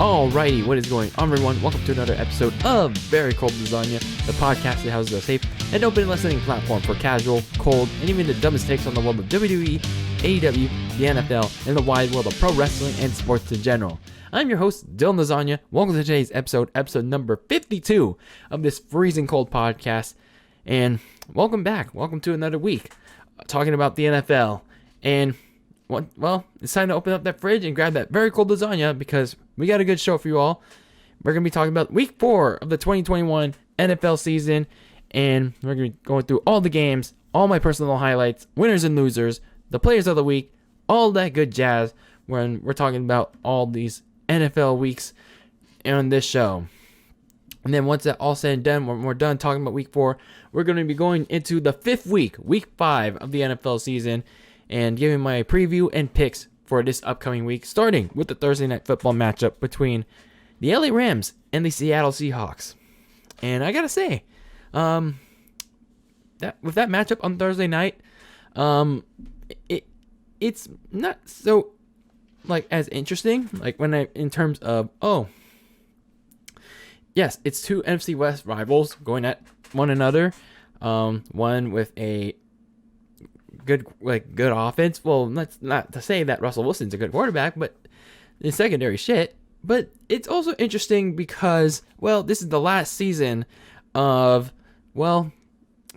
Alrighty, what is going on, everyone? Welcome to another episode of Very Cold Lasagna, the podcast that houses a safe and open listening platform for casual, cold, and even the dumbest takes on the world of WWE, AEW, the NFL, and the wide world of pro wrestling and sports in general. I'm your host, DylanLasagna. Welcome to today's episode number 52 of this freezing cold podcast. And welcome back. Welcome to another week talking about the NFL. And well, it's time to open up that fridge and grab that very cold lasagna because we got a good show for you all. We're going to be talking about week 4 of the 2021 NFL season, and we're going to be going through all the games, all my personal highlights, winners and losers, the players of the week, all that good jazz when we're talking about all these NFL weeks on this show. And then once that all said and done, when we're done talking about week 4, we're going to be going into the 5th week, week 5 of the NFL season, and giving my preview and picks for this upcoming week, starting with the Thursday night football matchup between the LA Rams and the Seattle Seahawks. And I gotta say, that with that matchup on Thursday night, it's not so as interesting. In terms of yes, it's two NFC West rivals going at one another. One with a good offense. Well, not to say that Russell Wilson's a good quarterback, but the secondary shit. But it's also interesting because, this is the last season of,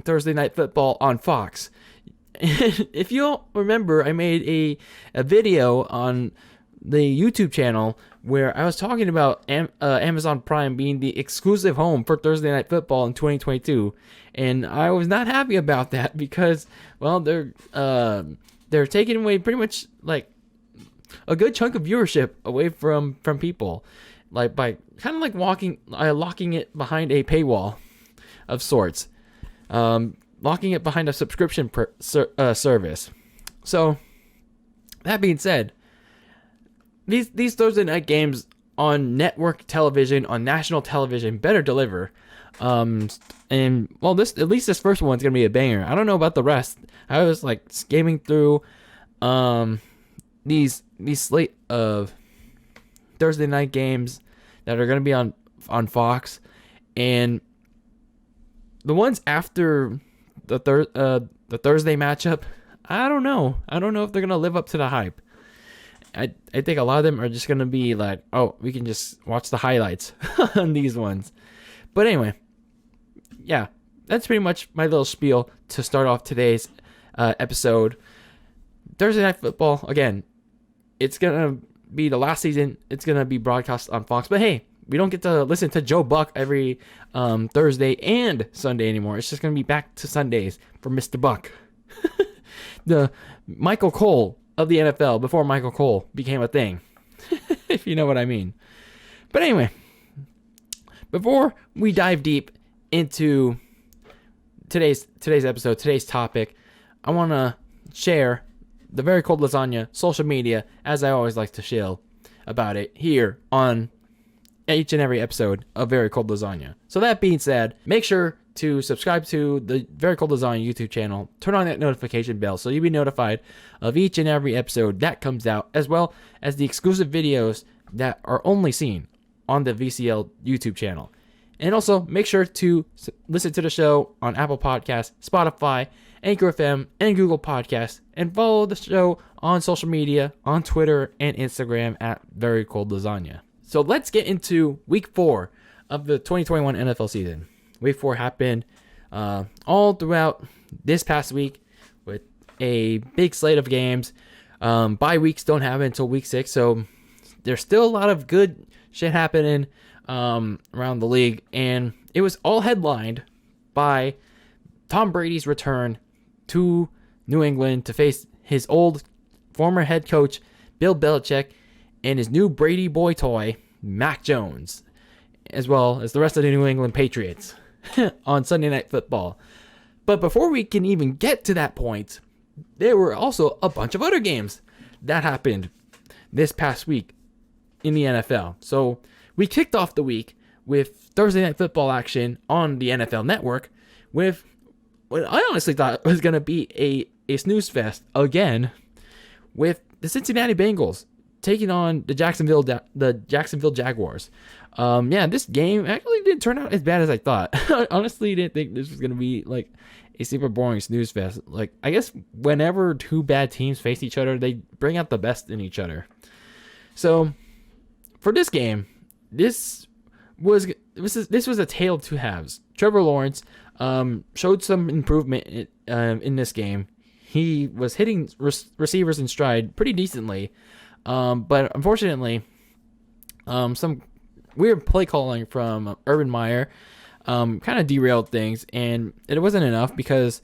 Thursday Night Football on Fox. If you remember, I made a video on the YouTube channel where I was talking about Amazon Prime being the exclusive home for Thursday Night Football in 2022, and I was not happy about that because, they're taking away pretty much a good chunk of viewership away from people, by kind of locking it behind a paywall of sorts, locking it behind a subscription service. So that being said, these Thursday night games on network television, on national television, better deliver. At least this first one's gonna be a banger. I don't know about the rest. I was skimming through these slate of Thursday night games that are gonna be on Fox, and the ones after the Thursday matchup, I don't know if they're gonna live up to the hype. I think a lot of them are just going to be we can just watch the highlights on these ones. But anyway, yeah, that's pretty much my little spiel to start off today's episode. Thursday Night Football, again, it's going to be the last season. It's going to be broadcast on Fox. But hey, we don't get to listen to Joe Buck every Thursday and Sunday anymore. It's just going to be back to Sundays for Mr. Buck. The Michael Cole of the NFL before Michael Cole became a thing, if you know what I mean. But anyway, before we dive deep into today's episode, today's topic, I want to share the Very Cold Lasagna social media, as I always like to shill about it here on each and every episode of Very Cold Lasagna. So that being said, make sure to subscribe to the Very Cold Lasagna YouTube channel. Turn on that notification bell so you'll be notified of each and every episode that comes out, as well as the exclusive videos that are only seen on the VCL YouTube channel. And also, make sure to listen to the show on Apple Podcasts, Spotify, Anchor FM, and Google Podcasts, and follow the show on social media, on Twitter and Instagram at Very Cold Lasagna. So let's get into week 4 of the 2021 NFL season. Week 4 happened all throughout this past week with a big slate of games. Bye weeks don't happen until week 6, so there's still a lot of good shit happening around the league. And it was all headlined by Tom Brady's return to New England to face his old former head coach, Bill Belichick, and his new Brady boy toy, Mac Jones, as well as the rest of the New England Patriots on Sunday Night Football. But before we can even get to that point, there were also a bunch of other games that happened this past week in the NFL. So we kicked off the week with Thursday Night Football action on the NFL Network with what I honestly thought was going to be a snooze fest again, with the Cincinnati Bengals taking on the Jacksonville Jaguars. This game actually didn't turn out as bad as I thought. Honestly, didn't think this was gonna be like a super boring snooze fest. Like, I guess whenever two bad teams face each other, they bring out the best in each other. So for this game, this was a tale of two halves. Trevor Lawrence showed some improvement in this game. He was hitting receivers in stride pretty decently, but unfortunately, some weird play calling from Urban Meyer kind of derailed things, and it wasn't enough because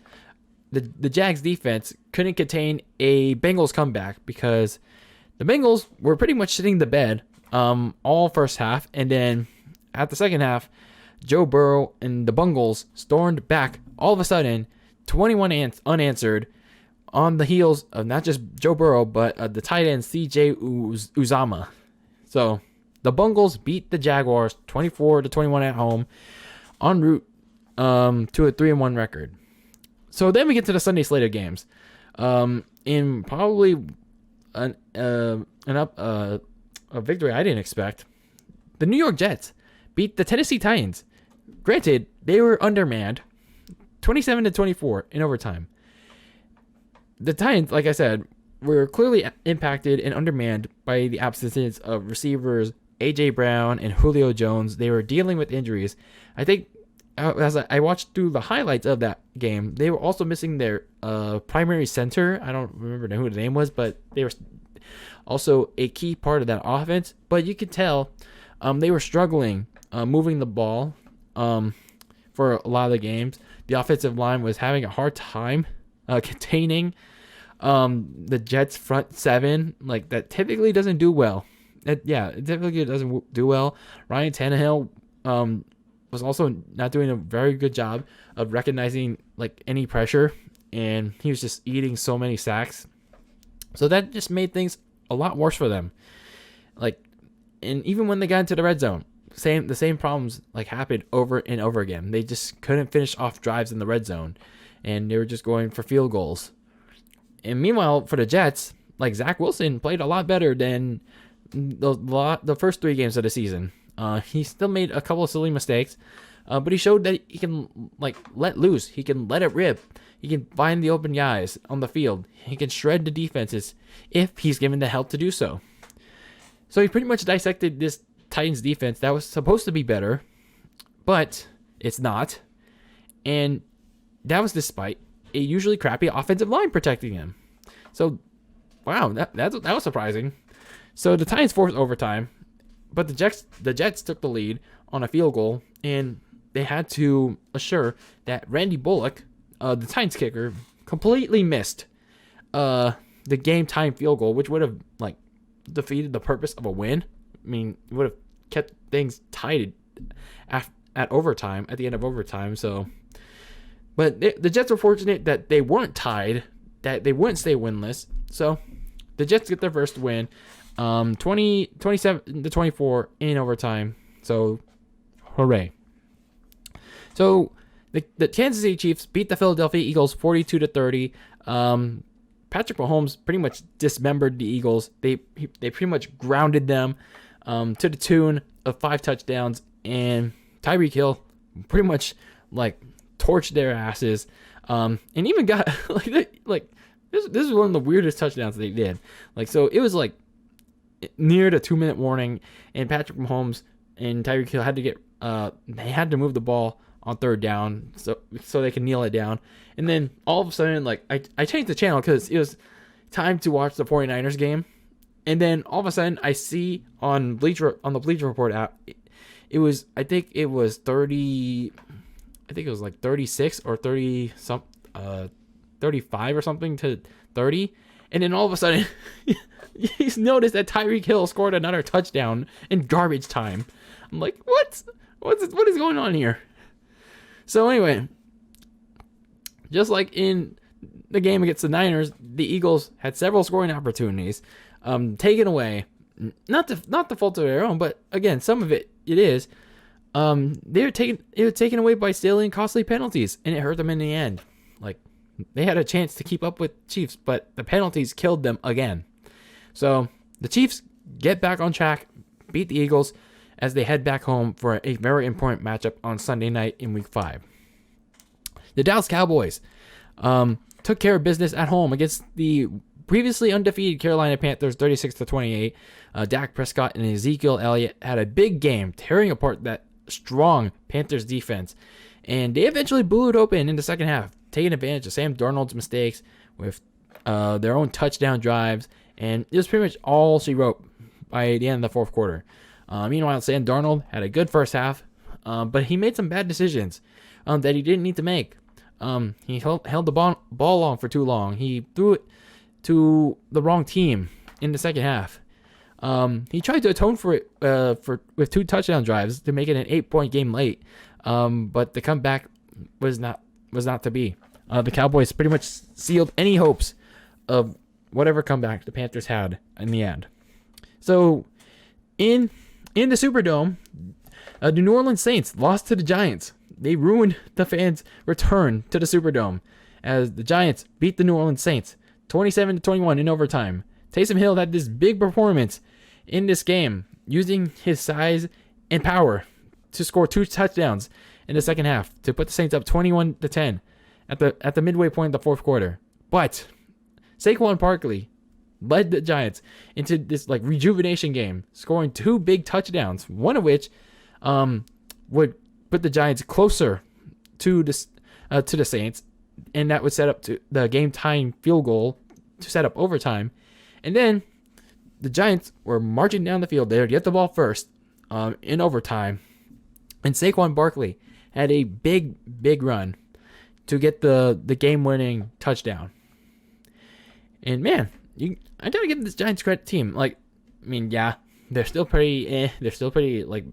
the Jags defense couldn't contain a Bengals comeback, because the Bengals were pretty much sitting the bed all first half, and then at the second half, Joe Burrow and the Bengals stormed back all of a sudden, 21 unanswered, on the heels of not just Joe Burrow, but the tight end C.J. Uzama. So the Bengals beat the Jaguars 24-21 at home, en route to a 3-1 record. So then we get to the Sunday slate of games. In probably a victory I didn't expect, the New York Jets beat the Tennessee Titans. Granted, they were undermanned, 27-24 in overtime. The Titans, like I said, were clearly impacted and undermanned by the absences of receivers A.J. Brown and Julio Jones. They were dealing with injuries. I think as I watched through the highlights of that game, they were also missing their primary center. I don't remember who the name was, but they were also a key part of that offense. But you could tell they were struggling moving the ball for a lot of the games. The offensive line was having a hard time containing the Jets' front seven. Like, that typically doesn't do well. It typically doesn't do well. Ryan Tannehill was also not doing a very good job of recognizing like any pressure, and he was just eating so many sacks. So that just made things a lot worse for them. Like, and even when they got into the red zone, the same problems like happened over and over again. They just couldn't finish off drives in the red zone, and they were just going for field goals. And meanwhile, for the Jets, like, Zach Wilson played a lot better than the first 3 games of the season. He still made a couple of silly mistakes, but he showed that he can like let loose. He can let it rip. He can find the open guys on the field. He can shred the defenses if he's given the help to do so. So he pretty much dissected this Titans defense that was supposed to be better, but it's not. And that was despite a usually crappy offensive line protecting him. So, wow, that was surprising. So the Titans forced overtime, but the Jets took the lead on a field goal, and they had to assure that Randy Bullock, the Titans kicker, completely missed the game-time field goal, which would have like defeated the purpose of a win. I mean, it would have kept things tied at overtime, at the end of overtime. So, but the Jets were fortunate that they weren't tied, that they wouldn't stay winless. So the Jets get their first win, 27-24 in overtime. So, hooray. So the Kansas City Chiefs beat the Philadelphia Eagles 42-30. Patrick Mahomes pretty much dismembered the Eagles. They pretty much grounded them to the tune of 5 touchdowns, and Tyreek Hill pretty much like torched their asses, and even got like this is one of the weirdest touchdowns they did. Like, so it was like near the 2-minute warning, and Patrick Mahomes and Tyreek Hill had to get they had to move the ball on 3rd down so they can kneel it down. And then all of a sudden, like, I changed the channel because it was time to watch the 49ers game. And then all of a sudden I see on the Bleacher Report app, it was, I think it was 36 or 35 or something to 30. And then all of a sudden he's noticed that Tyreek Hill scored another touchdown in garbage time. I'm like, what is going on here? So anyway, just like in the game against the Niners, the Eagles had several scoring opportunities taken away. Not the fault of their own, but again, some of it is. It was taken away by silly and costly penalties, and it hurt them in the end. Like, they had a chance to keep up with Chiefs, but the penalties killed them again. So the Chiefs get back on track, beat the Eagles as they head back home for a very important matchup on Sunday night in Week 5. The Dallas Cowboys took care of business at home against the previously undefeated Carolina Panthers, 36-28. Dak Prescott and Ezekiel Elliott had a big game, tearing apart that strong Panthers defense. And they eventually blew it open in the second half, taking advantage of Sam Darnold's mistakes with their own touchdown drives. And it was pretty much all she wrote by the end of the fourth quarter. Meanwhile, Sam Darnold had a good first half, but he made some bad decisions that he didn't need to make. He held the ball long for too long. He threw it to the wrong team in the second half. He tried to atone for it with 2 touchdown drives to make it an 8-point game late, but the comeback was not to be. The Cowboys pretty much sealed any hopes of whatever comeback the Panthers had in the end. So, in the Superdome, the New Orleans Saints lost to the Giants. They ruined the fans' return to the Superdome as the Giants beat the New Orleans Saints 27-21 in overtime. Taysom Hill had this big performance in this game, using his size and power to score 2 touchdowns in the second half to put the Saints up 21-10 at the midway point of the fourth quarter. But Saquon Barkley led the Giants into this rejuvenation game, scoring 2 big touchdowns, one of which would put the Giants closer to the Saints, and that would set up to the game-tying field goal to set up overtime. And then the Giants were marching down the field there to get the ball first in overtime, and Saquon Barkley had a big run to get the game-winning touchdown. And man, I gotta give this Giants credit team. They're still pretty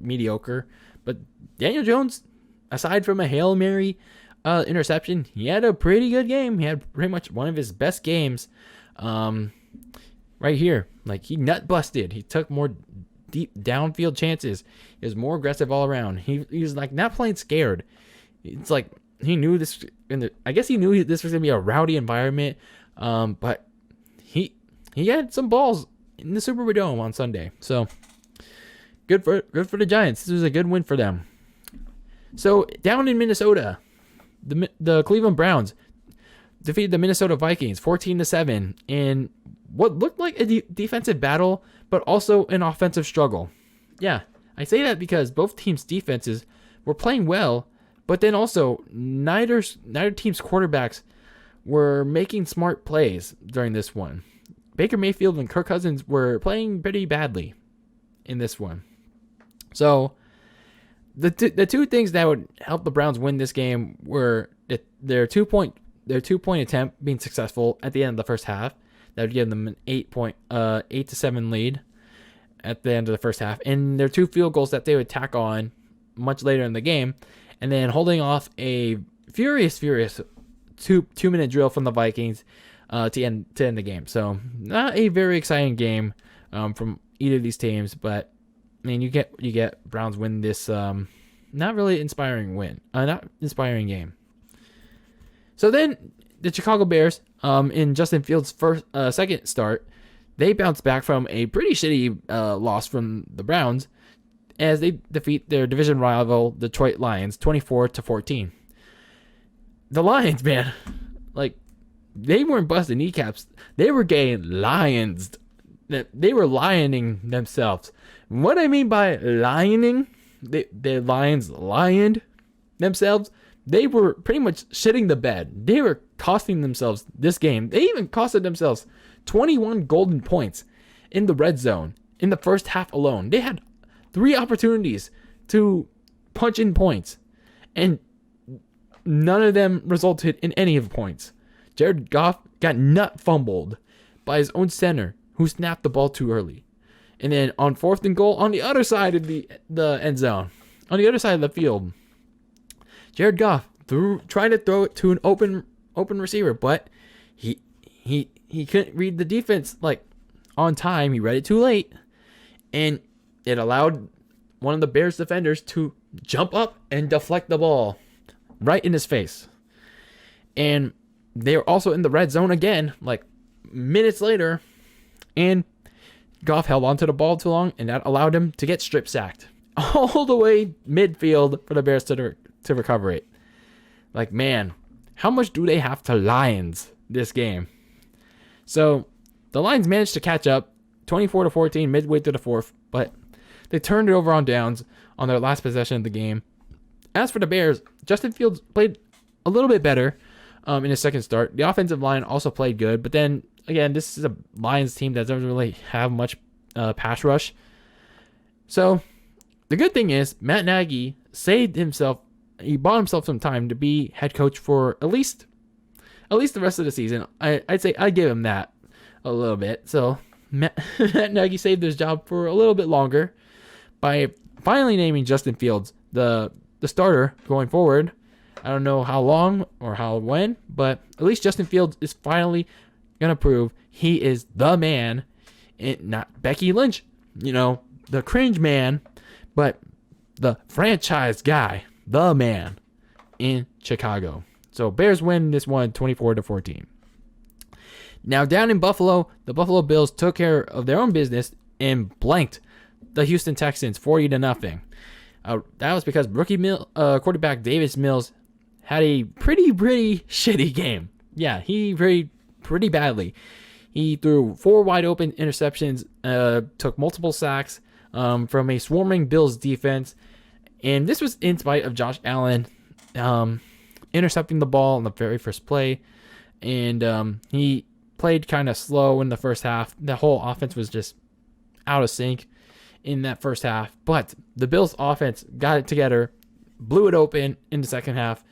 mediocre. But Daniel Jones, aside from a Hail Mary interception, he had a pretty good game. He had pretty much one of his best games right here. He nut busted. He took more deep downfield chances. He was more aggressive all around. He was not playing scared. It's he knew this. I guess he knew this was gonna be a rowdy environment. But he had some balls in the Superdome on Sunday. So good for the Giants. This was a good win for them. So down in Minnesota, the Cleveland Browns defeated the Minnesota Vikings 14-7 in what looked like a defensive battle, but also an offensive struggle. Yeah, I say that because both teams' defenses were playing well, but then also neither team's quarterbacks were making smart plays during this one. Baker Mayfield and Kirk Cousins were playing pretty badly in this one. So the two things that would help the Browns win this game were their 2-point attempt being successful at the end of the first half. That would give them an 8-7 lead at the end of the first half, and their 2 field goals that they would tack on much later in the game, and then holding off a furious 2-minute drill from the Vikings to end the game. So not a very exciting game from either of these teams, but I mean you get Browns win this not really inspiring game. So then the Chicago Bears in Justin Fields' second start, they bounced back from a pretty shitty loss from the Browns as they defeat their division rival Detroit Lions 24-14. The Lions, man, they weren't busting kneecaps. They were getting lions. They were lioning themselves. What I mean by lioning, the Lions lioned themselves. They were pretty much shitting the bed. They were costing themselves this game. They even costed themselves 21 golden points in the red zone in the first half alone. They had 3 opportunities to punch in points, and none of them resulted in any of the points. Jared Goff got nut fumbled by his own center, who snapped the ball too early. And then on 4th and goal, on the other side of the end zone, on the other side of the field, Jared Goff tried to throw it to an open receiver, but he couldn't read the defense on time. He read it too late, and it allowed one of the Bears defenders to jump up and deflect the ball right in his face. And they were also in the red zone again, minutes later, and Goff held onto the ball too long, and that allowed him to get strip sacked all the way midfield for the Bears to recover it. Like, man, how much do they have to Lions this game? So the Lions managed to catch up 24-14 midway through the fourth, but they turned it over on downs on their last possession of the game. As for the Bears, Justin Fields played a little bit better in his second start. The offensive line also played good, but then again, this is a Lions team that doesn't really have much pass rush. So the good thing is Matt Nagy saved himself. He bought himself some time to be head coach for at least the rest of the season. I'd say I'd give him that a little bit. So Matt Nagy saved his job for a little bit longer by finally naming Justin Fields the starter going forward. I don't know how long or when, but at least Justin Fields is finally going to prove he is the man, not Becky Lynch, the cringe man, but the franchise guy, the man in Chicago. So Bears win this one 24-14. Now down in Buffalo, the Buffalo Bills took care of their own business and blanked the Houston Texans 40-0. That was because rookie quarterback Davis Mills had a pretty shitty game. Yeah, he played pretty badly. He threw 4 wide open interceptions, took multiple sacks from a swarming Bills defense, and this was in spite of Josh Allen intercepting the ball in the very first play, and he played kind of slow in the first half. The whole offense was just out of sync in that first half, but the Bills offense got it together, blew it open in the second half,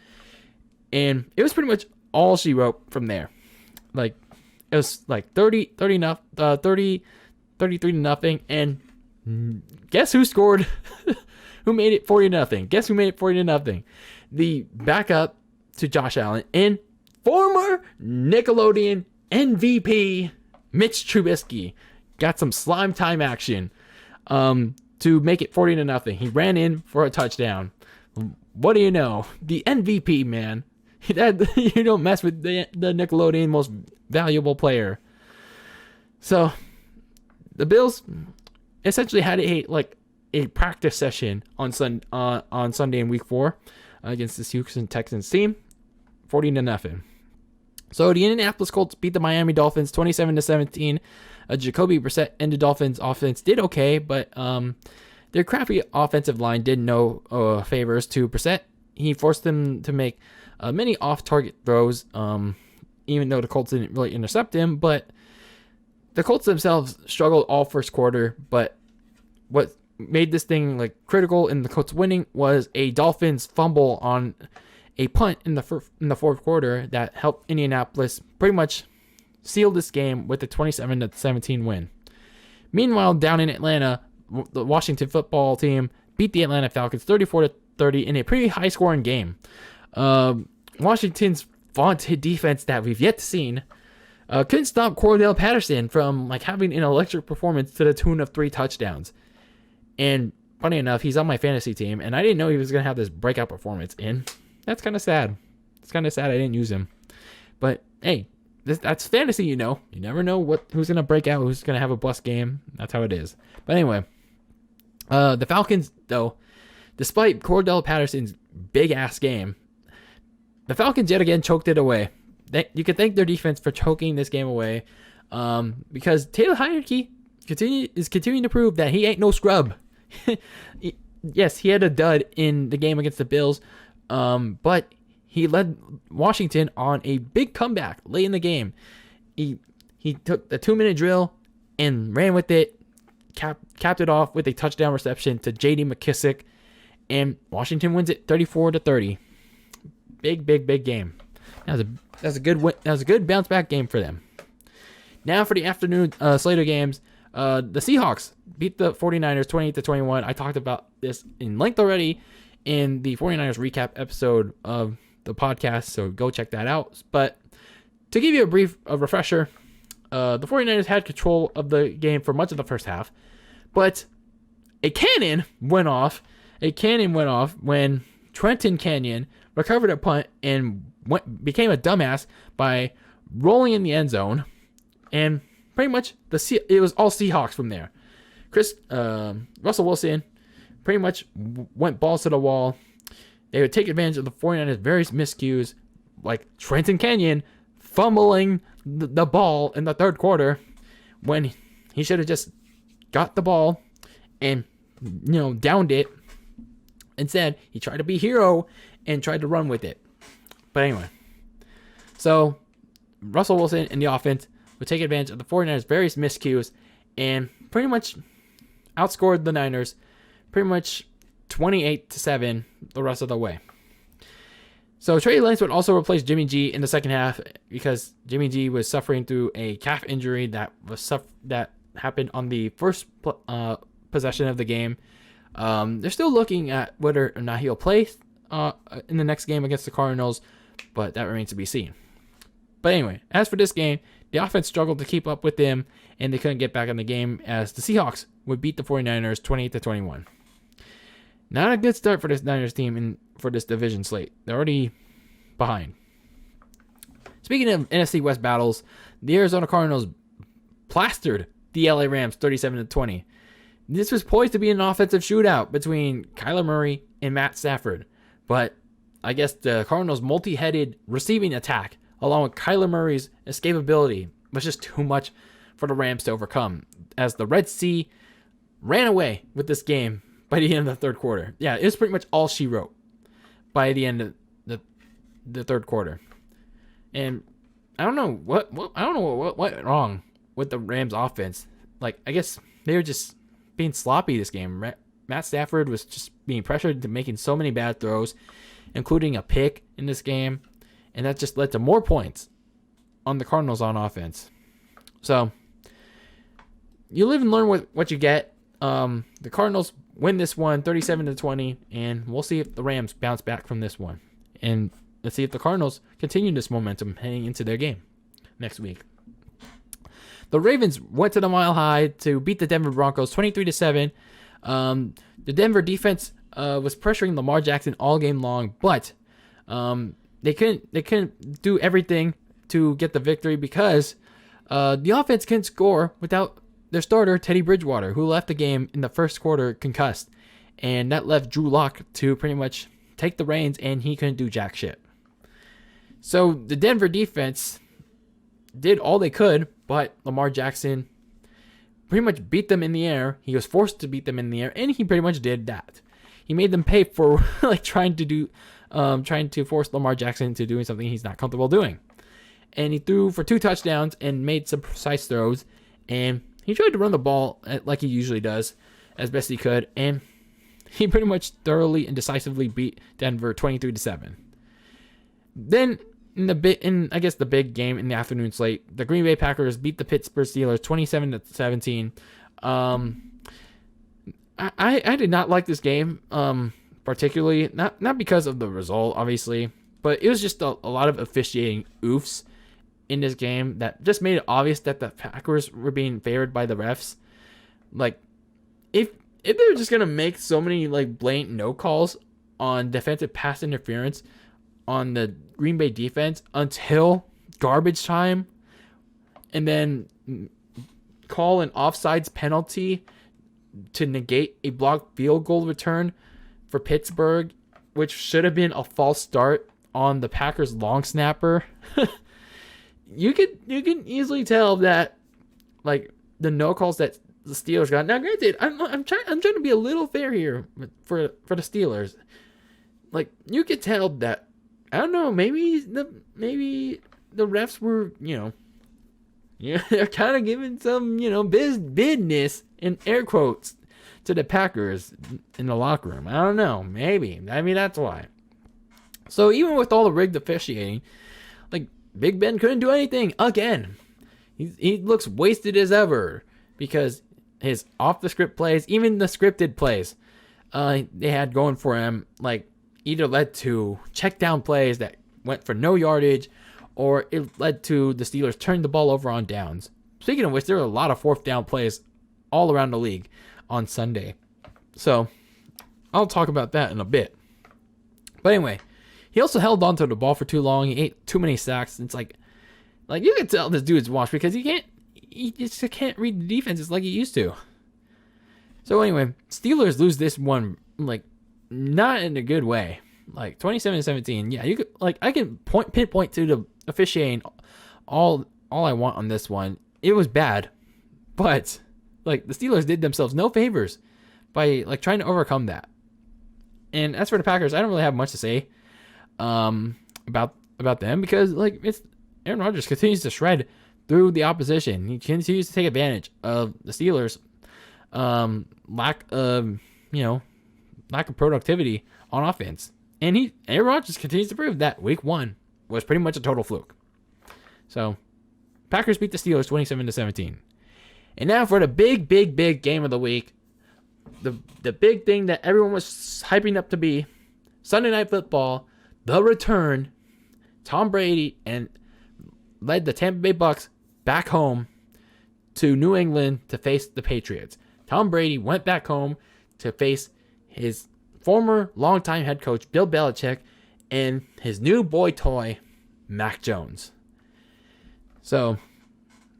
and it was pretty much all she wrote from there. Like, it was like 33-0, and guess who scored? Who made it 40-0? Guess who made it 40-0? The backup to Josh Allen and former Nickelodeon MVP Mitch Trubisky got some slime time action to make it 40-0. He ran in for a touchdown. What do you know? The MVP, man. You don't mess with the Nickelodeon most valuable player. So the Bills essentially had a practice session on Sunday in Week 4 against the Houston Texans team, 40-0. So the Indianapolis Colts beat the Miami Dolphins 27-17. Jacoby Brissett and the Dolphins offense did okay, but their crappy offensive line did no favors to Brissett. He forced them to make many off-target throws, even though the Colts didn't really intercept him. But the Colts themselves struggled all first quarter. But what made this thing critical in the Colts winning was a Dolphins fumble on a punt in the fourth quarter that helped Indianapolis pretty much seal this game with a 27-17 win. Meanwhile, down in Atlanta, the Washington football team beat the Atlanta Falcons 34-30 in a pretty high-scoring game. Washington's vaunted defense that we've yet to see couldn't stop Cordell Patterson from having an electric performance to the tune of 3 touchdowns. And funny enough, he's on my fantasy team, and I didn't know he was going to have this breakout performance. And that's kind of sad. It's kind of sad I didn't use him. But hey, that's fantasy, You never know who's going to break out, who's going to have a bust game. That's how it is. But anyway, the Falcons, though, despite Cordell Patterson's big-ass game, the Falcons yet again choked it away. You can thank their defense for choking this game away, because Taylor Heinicke is continuing to prove that he ain't no scrub. Yes, he had a dud in the game against the Bills, but he led Washington on a big comeback late in the game. He took the 2-minute drill and ran with it, capped it off with a touchdown reception to J.D. McKissick, and Washington wins it 34-30. Big game. That was a good win. That was a good bounce back game for them. Now for the afternoon slate of games, the Seahawks beat the 49ers 28-21. I talked about this in length already in the 49ers recap episode of the podcast, so go check that out. But to give you a brief refresher, the 49ers had control of the game for much of the first half, but a cannon went off when Trenton Canyon recovered a punt and became a dumbass by rolling in the end zone and pretty much it was all Seahawks from there. Russell Wilson pretty much went balls to the wall. They would take advantage of the 49ers' various miscues, like Trenton Kenyon fumbling the ball in the third quarter when he should have just got the ball and, downed it. Instead, he tried to be hero and tried to run with it. But anyway, so Russell Wilson and the offense would take advantage of the 49ers' various miscues and pretty much outscored the Niners pretty much 28-7 the rest of the way. So Trey Lance would also replace Jimmy G in the second half because Jimmy G was suffering through a calf injury that happened on the first possession of the game. They're still looking at whether or not he'll play in the next game against the Cardinals, but that remains to be seen. But anyway, as for this game, the offense struggled to keep up with them, and they couldn't get back in the game as the Seahawks would beat the 49ers 28-21. Not a good start for this Niners team and for this division slate. They're already behind. Speaking of NFC West battles, the Arizona Cardinals plastered the LA Rams 37-20. This was poised to be an offensive shootout between Kyler Murray and Matt Stafford, but I guess the Cardinals' multi-headed receiving attack, along with Kyler Murray's escapability, was just too much for the Rams to overcome, as the Red Sea ran away with this game by the end of the third quarter. Yeah, it was pretty much all she wrote by the end of the third quarter. And I don't know what went wrong with the Rams offense. Like, I guess they were just being sloppy this game. Matt Stafford was just being pressured to making so many bad throws, including a pick in this game, and that just led to more points on the Cardinals on offense. So you live and learn what you get. The Cardinals win this one 37-20, and we'll see if the Rams bounce back from this one. And let's see if the Cardinals continue this momentum heading into their game next week. The Ravens went to the Mile High to beat the Denver Broncos 23-7. The Denver defense was pressuring Lamar Jackson all game long, but they couldn't do everything to get the victory because the offense couldn't score without their starter, Teddy Bridgewater, who left the game in the first quarter concussed. And that left Drew Lock to pretty much take the reins, and he couldn't do jack shit. So the Denver defense did all they could, but Lamar Jackson pretty much beat them in the air. He was forced to beat them in the air, and he pretty much did that. He made them pay for trying to force Lamar Jackson into doing something he's not comfortable doing. And he threw for 2 touchdowns and made some precise throws, and he tried to run the ball like he usually does as best he could, and he pretty much thoroughly and decisively beat Denver 23-7. Then in the big game in the afternoon slate, the Green Bay Packers beat the Pittsburgh Steelers 27-17. I did not like this game particularly, not because of the result obviously, but it was just a lot of officiating oofs in this game that just made it obvious that the Packers were being favored by the refs. Like, if they were just gonna make so many blatant no calls on defensive pass interference on the Green Bay defense until garbage time, and then call an offsides penalty to negate a blocked field goal return for Pittsburgh, which should have been a false start on the Packers long snapper. You can easily tell that the no calls that the Steelers got. Now, granted, I'm trying to be a little fair here for the Steelers. You could tell that, I don't know, maybe the refs were they're kind of giving some business in air quotes to the Packers in the locker room. I don't know, maybe that's why. So even with all the rigged officiating, Big Ben couldn't do anything again. He looks wasted as ever because his off-the-script plays, even the scripted plays, they had going for him, either led to check down plays that went for no yardage, or it led to the Steelers turning the ball over on downs. Speaking of which, there were a lot of 4th down plays all around the league on Sunday. So I'll talk about that in a bit. But anyway, he also held on to the ball for too long. He ate too many sacks. It's you can tell this dude's washed because he he just can't read the defenses like he used to. So anyway, Steelers lose this one, like, not in a good way. Like 27-17. Yeah, you could, like, I can pinpoint to the officiating all I want on this one. It was bad, but like the Steelers did themselves no favors by like trying to overcome that. And as for the Packers, I don't really have much to say about them, because like it's Aaron Rodgers continues to shred through the opposition. He continues to take advantage of the Steelers' lack of productivity on offense. And Aaron Rodgers continues to prove that week 1 was pretty much a total fluke. So, Packers beat the Steelers 27-17. And now for the big game of the week. The big thing that everyone was hyping up to be Sunday Night Football, the return. Tom Brady led the Tampa Bay Bucs back home to New England to face the Patriots. Tom Brady went back home to face his former longtime head coach Bill Belichick and his new boy toy, Mac Jones. So,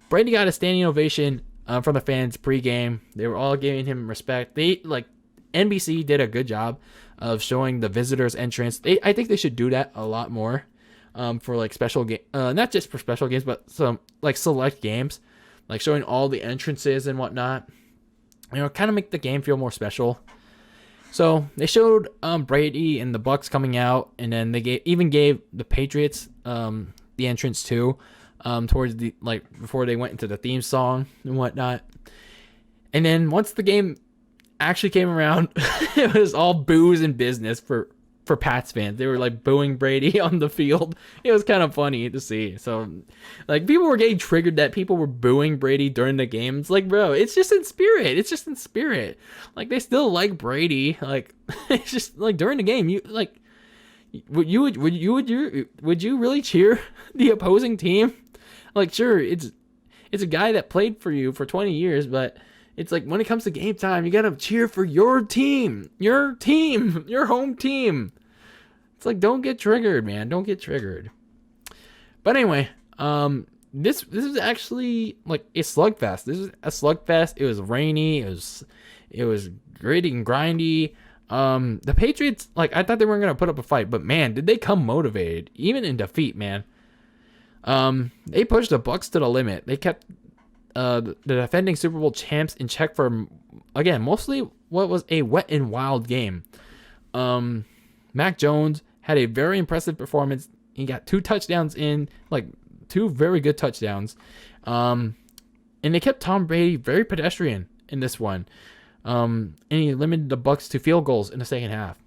Brady got a standing ovation from the fans pregame. They were all giving him respect. NBC did a good job of showing the visitors' entrance. I think they should do that a lot more for like special game, not just for special games, but some like select games, like showing all the entrances and whatnot. Kind of make the game feel more special. So they showed Brady and the Bucs coming out, and then they gave the Patriots the entrance too, towards the before they went into the theme song and whatnot. And then once the game actually came around, it was all booze and business for Pats fans. They were like booing Brady on the field. It was kind of funny to see. So like people were getting triggered that people were booing Brady during the game. It's like, bro, it's just in spirit. It's just in spirit. Like they still like Brady. Like it's just like during the game, you like would you really cheer the opposing team? Like sure, it's a guy that played for you for 20 years, but it's like when it comes to game time, you gotta cheer for your team, your home team. It's like, don't get triggered, man. Don't get triggered. But anyway, this is actually like a slugfest. This is a slugfest. It was rainy. It was gritty and grindy. The Patriots, like I thought they weren't gonna put up a fight, but man, did they come motivated, even in defeat, man. They pushed the Bucs to the limit. They kept the defending Super Bowl champs in check for, again, mostly what was a wet and wild game. Mac Jones had a very impressive performance. He got 2 touchdowns like 2 very good touchdowns. And they kept Tom Brady very pedestrian in this one. And he limited the Bucs to field goals in the second half.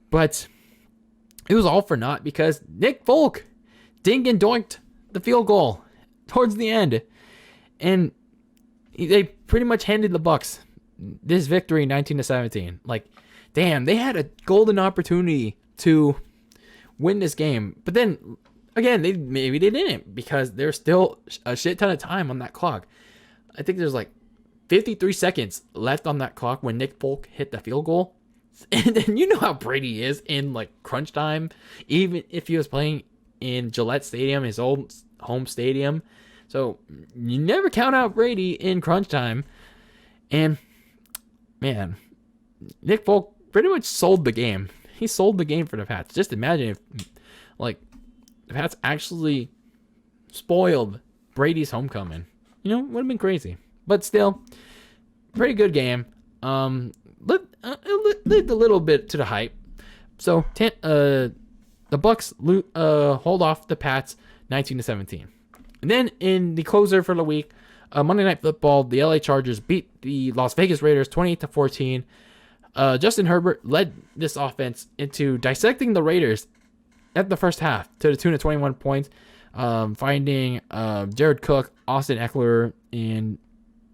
But it was all for naught because Nick Folk dink and doinked the field goal towards the end. And they pretty much handed the Bucs this victory 19-17. Like, damn, they had a golden opportunity to win this game. But then, again, maybe they didn't because there's still a shit ton of time on that clock. I think there's like 53 seconds left on that clock when Nick Folk hit the field goal. And then you know how Brady is in like crunch time. Even if he was playing in Gillette Stadium, his old home stadium. So you never count out Brady in crunch time. And man, Nick Folk pretty much sold the game. He sold the game for the Pats. Just imagine if like the Pats actually spoiled Brady's homecoming. Would have been crazy. But still, pretty good game. Lived a little bit to the hype. So the Bucs hold off the Pats 19-17. And then in the closer for the week, Monday Night Football, the LA Chargers beat the Las Vegas Raiders 28-14. Justin Herbert led this offense into dissecting the Raiders at the first half to the tune of 21 points, finding Jared Cook, Austin Eckler, and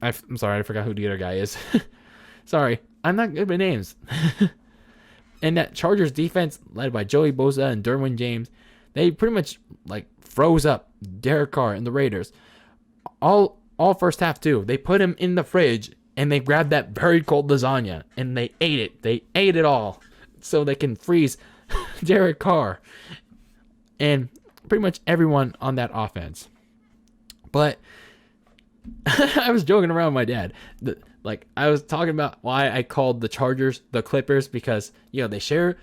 I'm sorry, I forgot who the other guy is. Sorry, I'm not good with names. And that Chargers defense, led by Joey Bosa and Derwin James, they pretty much like froze up Derek Carr and the Raiders. All first half too. They put him in the fridge and they grabbed that very cold lasagna and they ate it. They ate it all so they can freeze Derek Carr and pretty much everyone on that offense. But I was joking around with my dad. I was talking about why I called the Chargers the Clippers because they share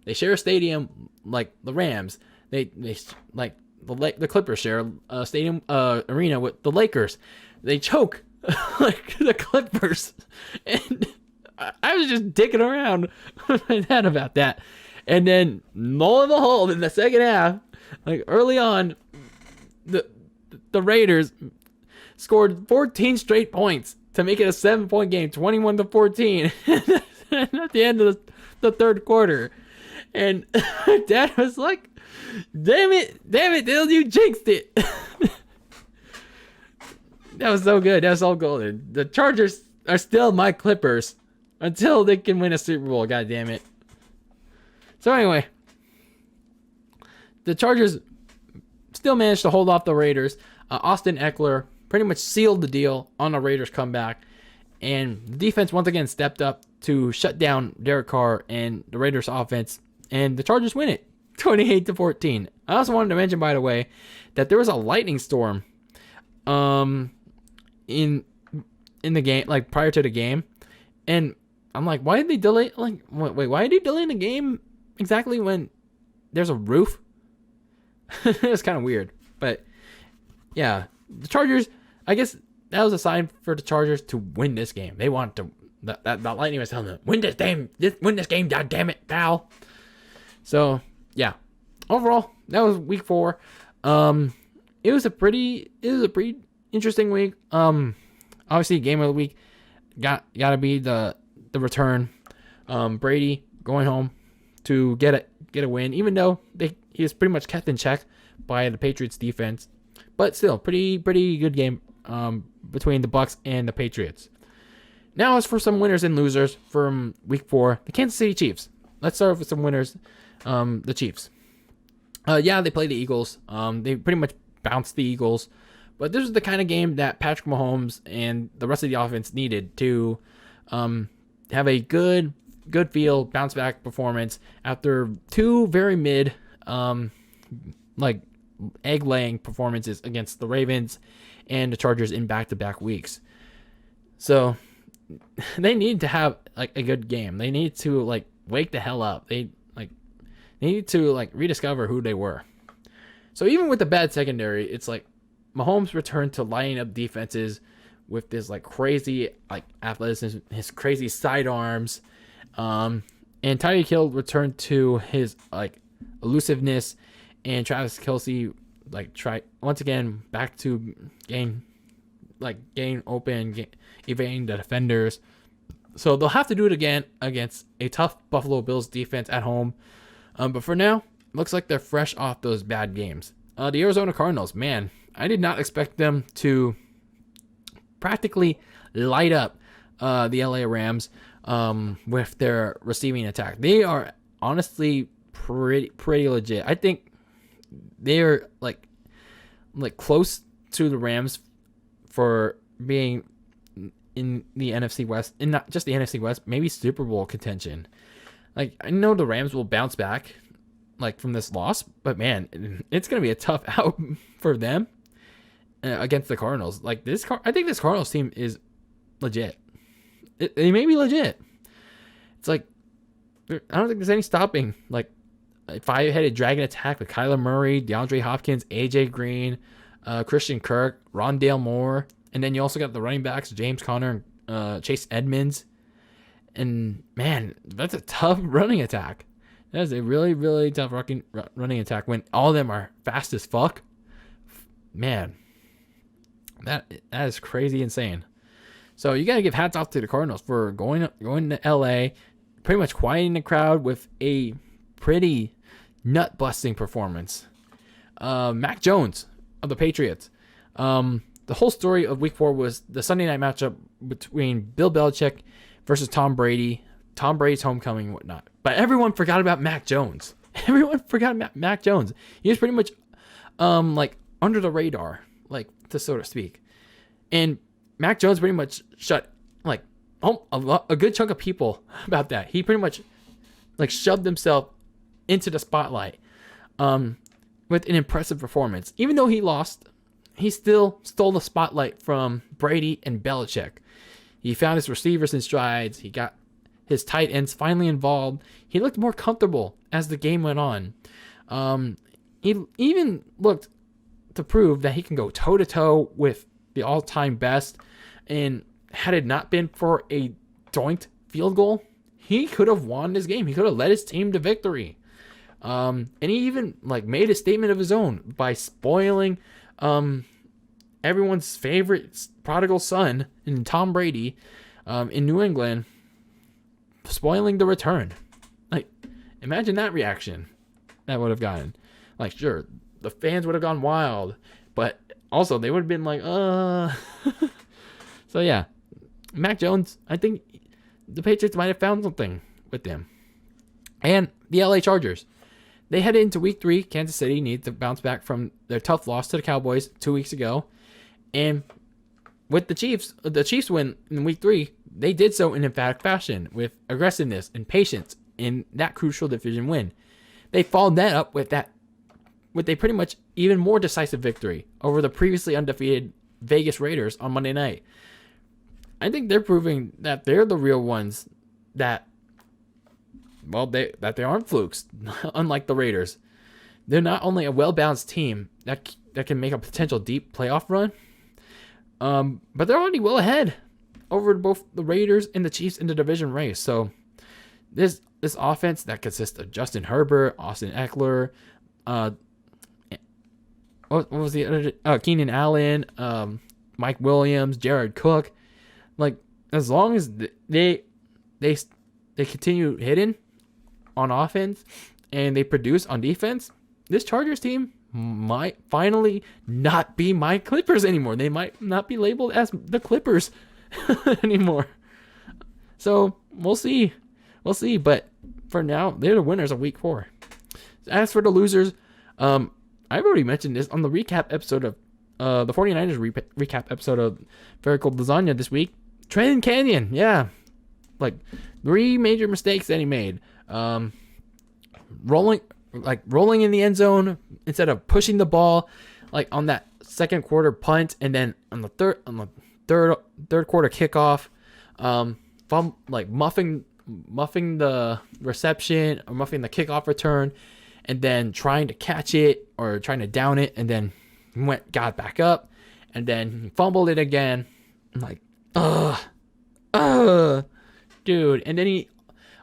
a stadium like the Rams. They like the Clippers share a stadium arena with the Lakers. They choke like the Clippers, and I was just dicking around with my dad about that. And then, lo and behold, in the second half, like early on, the Raiders scored 14 straight points to make it a 7-point game, 21-14 at the end of the third quarter. And Dad was like, damn it, Dylan, you jinxed it. That was so good. That was all golden. The Chargers are still my Clippers until they can win a Super Bowl. God damn it. So anyway, the Chargers still managed to hold off the Raiders. Austin Eckler pretty much sealed the deal on the Raiders comeback. And the defense once again stepped up to shut down Derek Carr and the Raiders offense. And the Chargers win it 28-14. I also wanted to mention, by the way, that there was a lightning storm in the game, like prior to the game. And I'm like, why did they delay? Like, wait, why did they delay the game exactly when there's a roof? It's kind of weird. But yeah, the Chargers, I guess that was a sign for the Chargers to win this game. They want to. That lightning was telling them, win this game, god damn it, pal. So yeah, overall that was week 4. It was a pretty interesting week. Obviously game of the week gotta be the return. Brady going home to get a win, even though he was pretty much kept in check by the Patriots defense, but still pretty good game between the Bucs and the Patriots. Now as for some winners and losers from week 4, the Kansas City Chiefs. Let's start off with some winners. The Chiefs. They played the Eagles. They pretty much bounced the Eagles, but this was the kind of game that Patrick Mahomes and the rest of the offense needed to have a good feel, bounce back performance after 2 very mid, egg laying performances against the Ravens and the Chargers in back-to-back weeks. So they need to have like a good game. They need to like wake the hell up. They need to like rediscover who they were. So even with the bad secondary, it's like Mahomes returned to lining up defenses with this like crazy like athleticism, his crazy sidearms, and Tyreek Hill returned to his like elusiveness, and Travis Kelce like try once again back to gain open, evading the defenders. So they'll have to do it again against a tough Buffalo Bills defense at home. But for now, looks like they're fresh off those bad games. The Arizona Cardinals, man, I did not expect them to practically light up the LA Rams with their receiving attack. They are honestly pretty legit. I think they are like close to the Rams for being in the NFC West, and not just the NFC West, maybe Super Bowl contention. Like, I know the Rams will bounce back like from this loss, but man, it's gonna be a tough out for them against the Cardinals. Like I think this Cardinals team is legit. They may be legit. It's like I don't think there's any stopping like a 5-headed dragon attack with Kyler Murray, DeAndre Hopkins, AJ Green, Christian Kirk, Rondale Moore, and then you also got the running backs James Conner and Chase Edmonds. And man, that's a tough running attack. That is a really, really tough running attack when all of them are fast as fuck. Man, that is crazy insane. So you gotta give hats off to the Cardinals for going to LA, pretty much quieting the crowd with a pretty nut busting performance. Mac Jones of the Patriots. The whole story of Week 4 was the Sunday night matchup between Bill Belichick versus Tom Brady. Tom Brady's homecoming and whatnot. But everyone forgot about Mac Jones. Everyone forgot about Mac Jones. He was pretty much like under the radar, like to so to speak. And Mac Jones pretty much shut like a good chunk of people about that. He pretty much like shoved himself into the spotlight with an impressive performance. Even though he lost, he still stole the spotlight from Brady and Belichick. He found his receivers in strides. He got his tight ends finally involved. He looked more comfortable as the game went on. He even looked to prove that he can go toe-to-toe with the all-time best. And had it not been for a doinked field goal, he could have won this game. He could have led his team to victory. And he even made a statement of his own by spoiling everyone's favorite prodigal son in Tom Brady in New England, spoiling the return. Imagine that reaction that would have gotten. Sure, the fans would have gone wild, but also they would have been So yeah, Mac Jones, I think the Patriots might have found something with them. And the LA Chargers, they headed into week 3. Kansas City needs to bounce back from their tough loss to the Cowboys 2 weeks ago. And with the Chiefs win in week 3, they did so in emphatic fashion with aggressiveness and patience in that crucial division win. They followed that up with a pretty much even more decisive victory over the previously undefeated Vegas Raiders on Monday night. I think they're proving that they're the real ones that they aren't flukes, unlike the Raiders. They're not only a well-balanced team that can make a potential deep playoff run, but they're already well ahead over both the Raiders and the Chiefs in the division race. So this offense that consists of Justin Herbert, Austin Eckler, what was the other? Keenan Allen, Mike Williams, Jared Cook. As long as they continue hitting on offense and they produce on defense, this Chargers team might finally not be my Clippers anymore. They might not be labeled as the Clippers anymore. So we'll see. But for now, they're the winners of week 4. As for the losers, I've already mentioned this on the recap episode of the 49ers recap episode of Very Cold Lasagna this week. Trenton Canyon, yeah. 3 major mistakes that he made. Rolling in the end zone instead of pushing the ball on that second quarter punt, and then on the third quarter kickoff, muffing the reception or muffing the kickoff return, and then trying to catch it or trying to down it, and then got back up, and then fumbled it again. I'm dude. And then he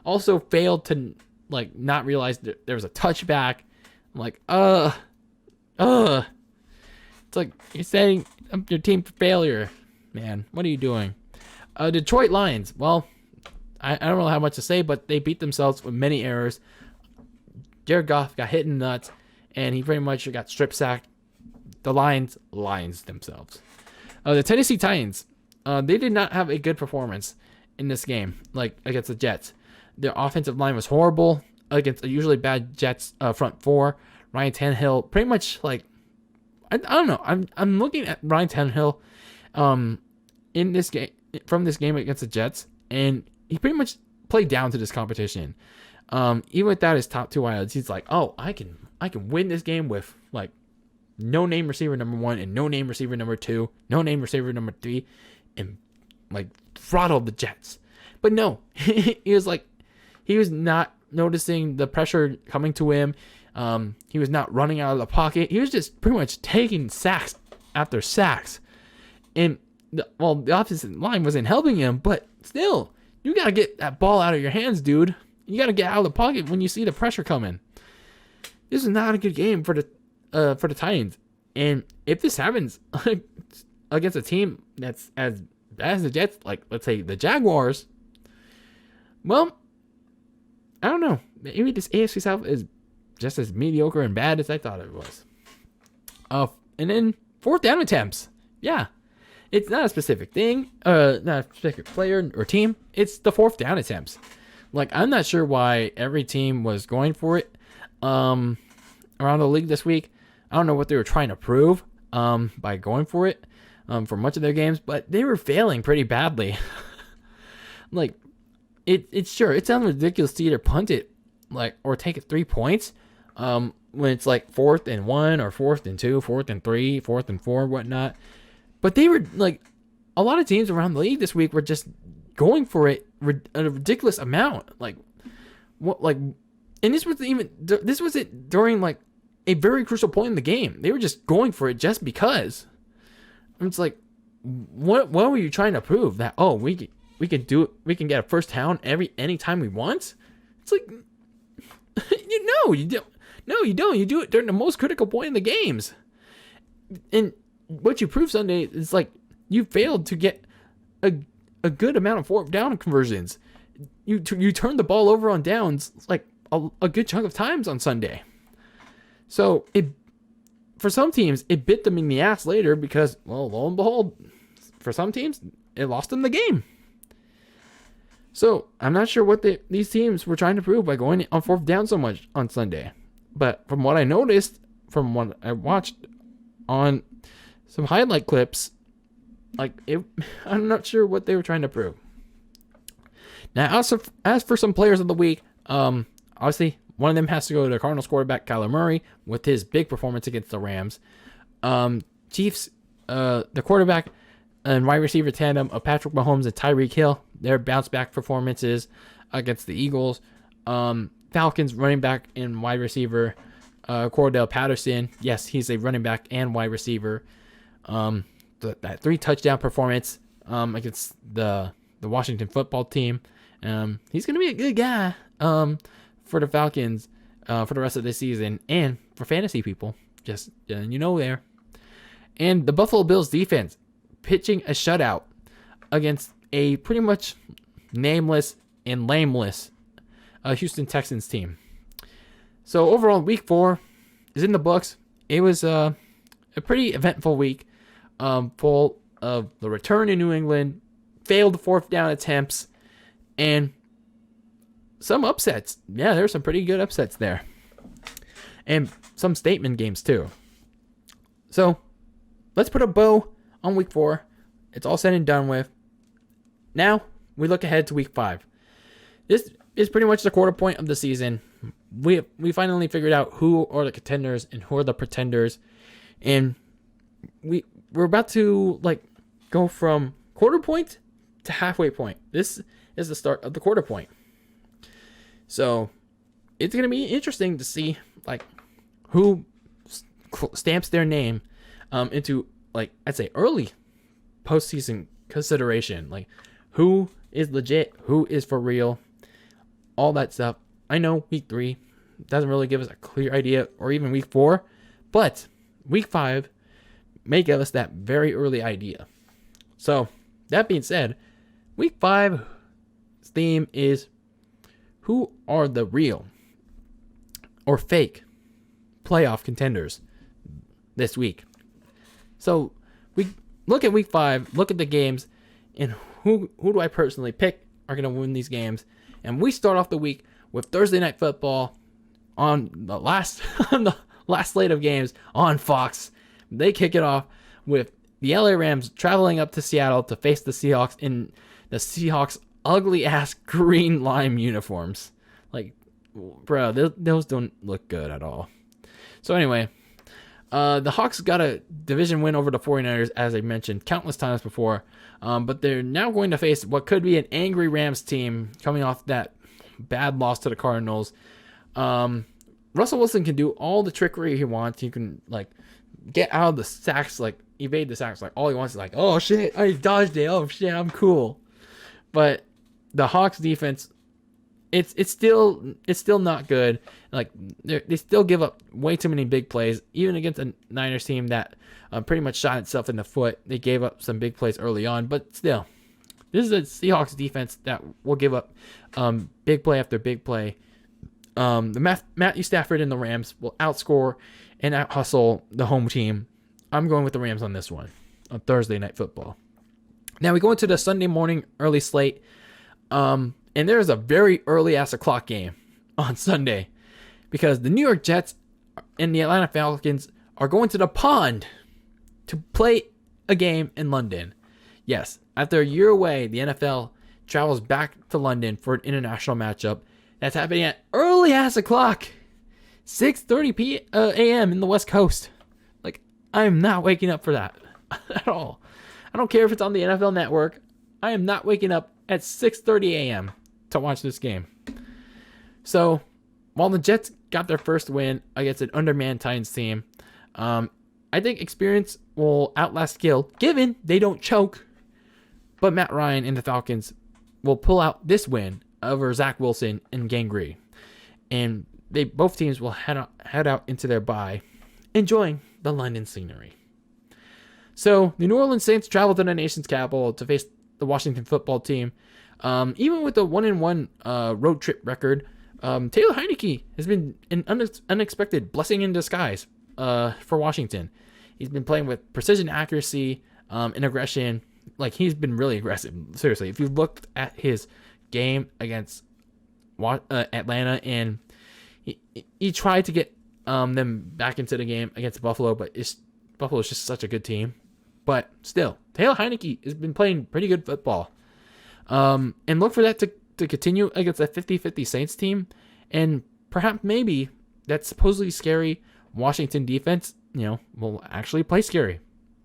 also failed to not realize that there was a touchback. I'm it's you're setting up your team for failure, man. What are you doing? Detroit Lions. Well, I don't really have much to say, but they beat themselves with many errors. Jared Goff got hit in the nuts, and he pretty much got strip sacked. The Lions themselves. The Tennessee Titans, they did not have a good performance in this game, against the Jets. Their offensive line was horrible against a usually bad Jets front 4. Ryan Tannehill, pretty much I don't know. I'm looking at Ryan Tannehill, in this game, from this game against the Jets, and he pretty much played down to this competition. Even without his top 2 wideouts, he's I can win this game with no name receiver number 1 and no name receiver number 2, no name receiver number 3, and throttle the Jets. But no, he was not noticing the pressure coming to him. He was not running out of the pocket. He was just pretty much taking sacks after sacks. And the offensive line wasn't helping him, but still, you got to get that ball out of your hands, dude. You got to get out of the pocket when you see the pressure coming. This is not a good game for the Titans. And if this happens against a team that's as bad as the Jets, let's say the Jaguars, well, I don't know. Maybe this AFC South is just as mediocre and bad as I thought it was. And then 4th down attempts. Yeah. It's not a specific thing, not a specific player or team. It's the 4th down attempts. I'm not sure why every team was going for it around the league this week. I don't know what they were trying to prove by going for it for much of their games, but they were failing pretty badly. It's sure, it sounds ridiculous to either punt it or take it 3 points, when it's like 4th and 1 or 4th and 2, 4th and 3, 4th and 4, whatnot. But they were like, a lot of teams around the league this week were just going for it a ridiculous amount. Like, what, like, and this was it during like a very crucial point in the game. They were just going for it just because. And it's like, what were you trying to prove? That, oh, we can do it, we can get a first down anytime we want? It's like, you don't. No, you don't. You do it during the most critical point in the games. And what you proved Sunday is like you failed to get a good amount of fourth down conversions. You turned the ball over on downs like a good chunk of times on Sunday. So for some teams, it bit them in the ass later because, well, lo and behold, for some teams, it lost them the game. So I'm not sure what these teams were trying to prove by going on fourth down so much on Sunday. But from what I noticed, from what I watched on some highlight clips, I'm not sure what they were trying to prove. Now, as for some players of the week, obviously one of them has to go to the Cardinals quarterback Kyler Murray with his big performance against the Rams. Chiefs, the quarterback and wide receiver tandem of Patrick Mahomes and Tyreek Hill, their bounce back performances against the Eagles. Falcons running back and wide receiver Cordell Patterson. Yes, he's a running back and wide receiver. That 3 touchdown performance against the Washington football team. He's going to be a good guy for the Falcons for the rest of the season and for fantasy people. Just there. And the Buffalo Bills defense pitching a shutout against a pretty much nameless and lameless Houston Texans team. So overall, week 4 is in the books. It was a pretty eventful week, full of the return in New England, failed fourth down attempts, and some upsets. Yeah, there were some pretty good upsets there. And some statement games too. So let's put a bow on week 4. It's all said and done with. Now we look ahead to week 5. This is pretty much the quarter point of the season. We finally figured out who are the contenders and who are the pretenders, and we're about to go from quarter point to halfway point. This is the start of the quarter point. So it's gonna be interesting to see who stamps their name into I'd say early postseason consideration. Who is legit, who is for real. All that stuff. I know week 3 doesn't really give us a clear idea, or even week 4, but week 5 may give us that very early idea. So, that being said, week 5's theme is who are the real or fake playoff contenders this week. So, we look at week 5, look at the games, and who do I personally pick are going to win these games. And we start off the week with Thursday Night Football on the last slate of games on Fox. They kick it off with the LA Rams traveling up to Seattle to face the Seahawks in the Seahawks' ugly-ass green lime uniforms. Bro, those don't look good at all. So anyway, the Hawks got a division win over the 49ers, as I mentioned countless times before. But they're now going to face what could be an angry Rams team coming off that bad loss to the Cardinals. Russell Wilson can do all the trickery he wants. He can get out of the sacks, evade the sacks. All he wants is oh shit, I dodged it. Oh shit, I'm cool. But the Hawks defense, it's still not good. They still give up way too many big plays, even against a Niners team that pretty much shot itself in the foot. They gave up some big plays early on, but still, this is a Seahawks defense that will give up big play after big play. Matthew Stafford and the Rams will outscore and out-hustle the home team. I'm going with the Rams on this one, on Thursday Night Football. Now we go into the Sunday morning early slate, and there's a very early-ass o'clock game on Sunday because the New York Jets and the Atlanta Falcons are going to the pond to play a game in London. Yes, after a year away, the NFL travels back to London for an international matchup that's happening at early-ass o'clock. 6:30 a.m. in the West Coast. Like, I'm not waking up for that at all. I don't care if it's on the NFL Network. I am not waking up at 6:30 a.m. to watch this game. So, while the Jets got their first win against an undermanned Titans team, I think experience will outlast skill, given they don't choke. But Matt Ryan and the Falcons will pull out this win over Zach Wilson and Gangrene. And both teams will head out into their bye, enjoying the London scenery. So the New Orleans Saints travel to the nation's capital to face the Washington football team. Even with the 1-1 road trip record, Taylor Heinicke has been an unexpected blessing in disguise for Washington. He's been playing with precision, accuracy, and aggression. Like, he's been really aggressive. Seriously, if you've looked at his game against Atlanta, and he tried to get them back into the game against Buffalo, but Buffalo is just such a good team. But still, Taylor Heinicke has been playing pretty good football. And look for that to continue against a 50-50 Saints team. And perhaps maybe that supposedly scary Washington defense, will actually play scary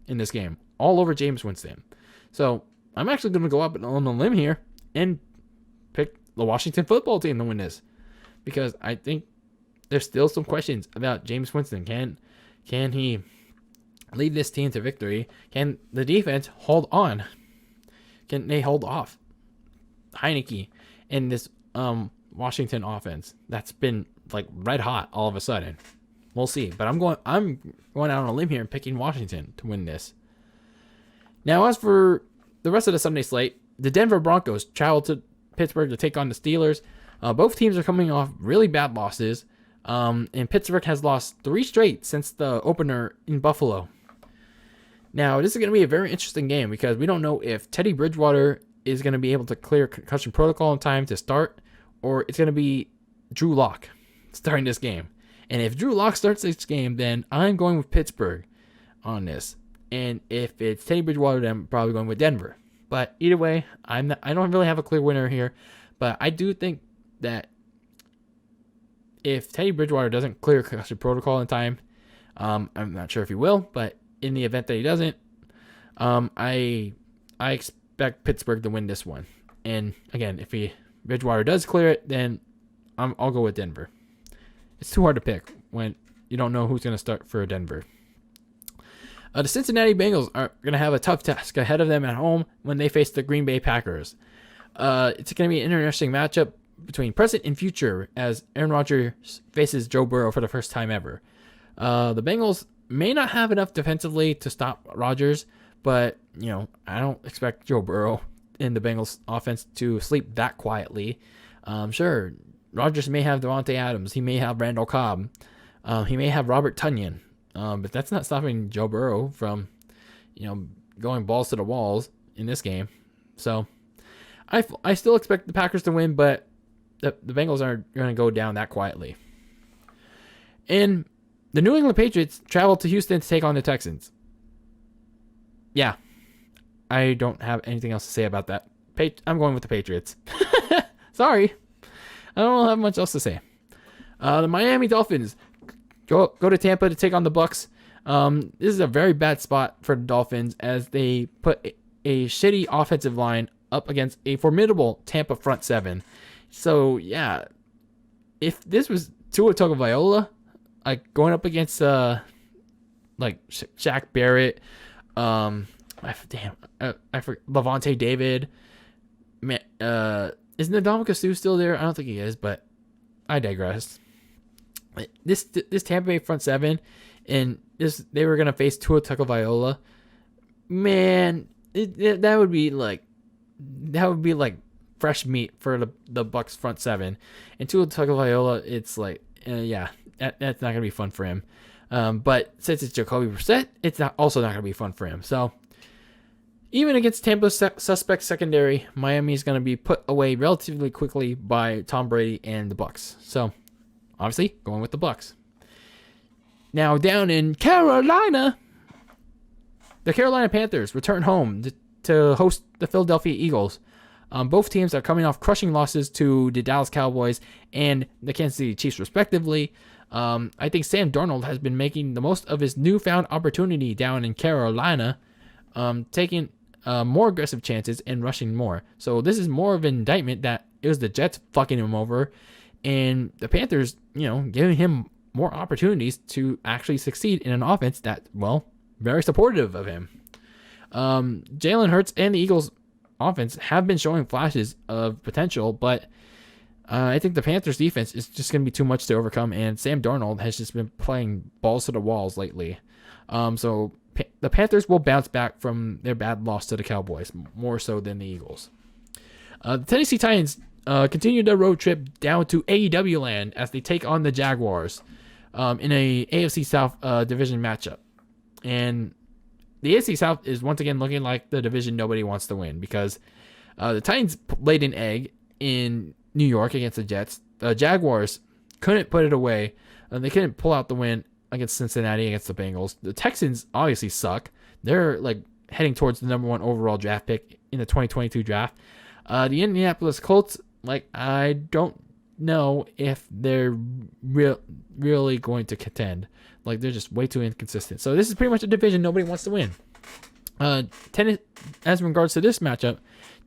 in this game, all over Jameis Winston. So I'm actually going to go up on a limb here and pick the Washington football team to win this, because I think there's still some questions about Jameis Winston. Can he lead this team to victory? Can the defense hold on? Can they hold off Heinicke in this Washington offense that's been like red hot all of a sudden? We'll see. But I'm going out on a limb here and picking Washington to win this. Now, as for the rest of the Sunday slate, the Denver Broncos travel to Pittsburgh to take on the Steelers. Both teams are coming off really bad losses. And Pittsburgh has lost 3 straight since the opener in Buffalo. Now, this is going to be a very interesting game because we don't know if Teddy Bridgewater is going to be able to clear concussion protocol in time to start, or it's going to be Drew Lock starting this game. And if Drew Lock starts this game, then I'm going with Pittsburgh on this. And if it's Teddy Bridgewater, then I'm probably going with Denver. But either way, I don't really have a clear winner here. But I do think that if Teddy Bridgewater doesn't clear concussion protocol in time, I'm not sure if he will, but in the event that he doesn't, I expect Pittsburgh to win this one. And again, if Bridgewater does clear it, then I'll go with Denver. It's too hard to pick when you don't know who's going to start for Denver. The Cincinnati Bengals are going to have a tough task ahead of them at home when they face the Green Bay Packers. It's going to be an interesting matchup between present and future as Aaron Rodgers faces Joe Burrow for the first time ever. The Bengals may not have enough defensively to stop Rodgers, but I don't expect Joe Burrow in the Bengals offense to sleep that quietly. Sure, Rodgers may have Devontae Adams, he may have Randall Cobb, he may have Robert Tonyan, but that's not stopping Joe Burrow from going balls to the walls in this game. So I still expect the Packers to win, but the Bengals aren't going to go down that quietly. And the New England Patriots travel to Houston to take on the Texans. Yeah, I don't have anything else to say about that. I'm going with the Patriots. Sorry. I don't have much else to say. The Miami Dolphins go to Tampa to take on the Bucs. This is a very bad spot for the Dolphins as they put a shitty offensive line up against a formidable Tampa front seven. So, yeah, if this was Tua Tagovailoa, like going up against Shaq Barrett, I forget Levante David, man, isn't Ndamukong Suh still there? I don't think he is, but I digress. This Tampa Bay front seven, and they were gonna face Tua Tagovailoa. Man, that would be like fresh meat for the Bucs front seven. And Tua Tagovailoa, it's like, that's not gonna be fun for him. But since it's Jacoby Brissett, it's also not gonna be fun for him. So even against Tampa's suspect secondary, Miami is gonna be put away relatively quickly by Tom Brady and the Bucs. So obviously going with the Bucs. Now down in Carolina, the Carolina Panthers return home to host the Philadelphia Eagles. Both teams are coming off crushing losses to the Dallas Cowboys and the Kansas City Chiefs, respectively. I think Sam Darnold has been making the most of his newfound opportunity down in Carolina, taking more aggressive chances and rushing more. So this is more of an indictment that it was the Jets fucking him over, and the Panthers, giving him more opportunities to actually succeed in an offense that, very supportive of him. Jalen Hurts and the Eagles offense have been showing flashes of potential, but I think the Panthers defense is just going to be too much to overcome, and Sam Darnold has just been playing balls to the walls lately. So the Panthers will bounce back from their bad loss to the Cowboys, more so than the Eagles. The Tennessee Titans continue their road trip down to AEW land as they take on the Jaguars in a AFC South division matchup. And the AFC South is once again looking like the division nobody wants to win, because the Titans laid an egg in New York against the Jets. The Jaguars couldn't put it away. They couldn't pull out the win against Cincinnati, against the Bengals. The Texans obviously suck. They're heading towards the number 1 overall draft pick in the 2022 draft. The Indianapolis Colts, I don't know if they're really going to contend. They're just way too inconsistent. So this is pretty much a division nobody wants to win. As in regards to this matchup,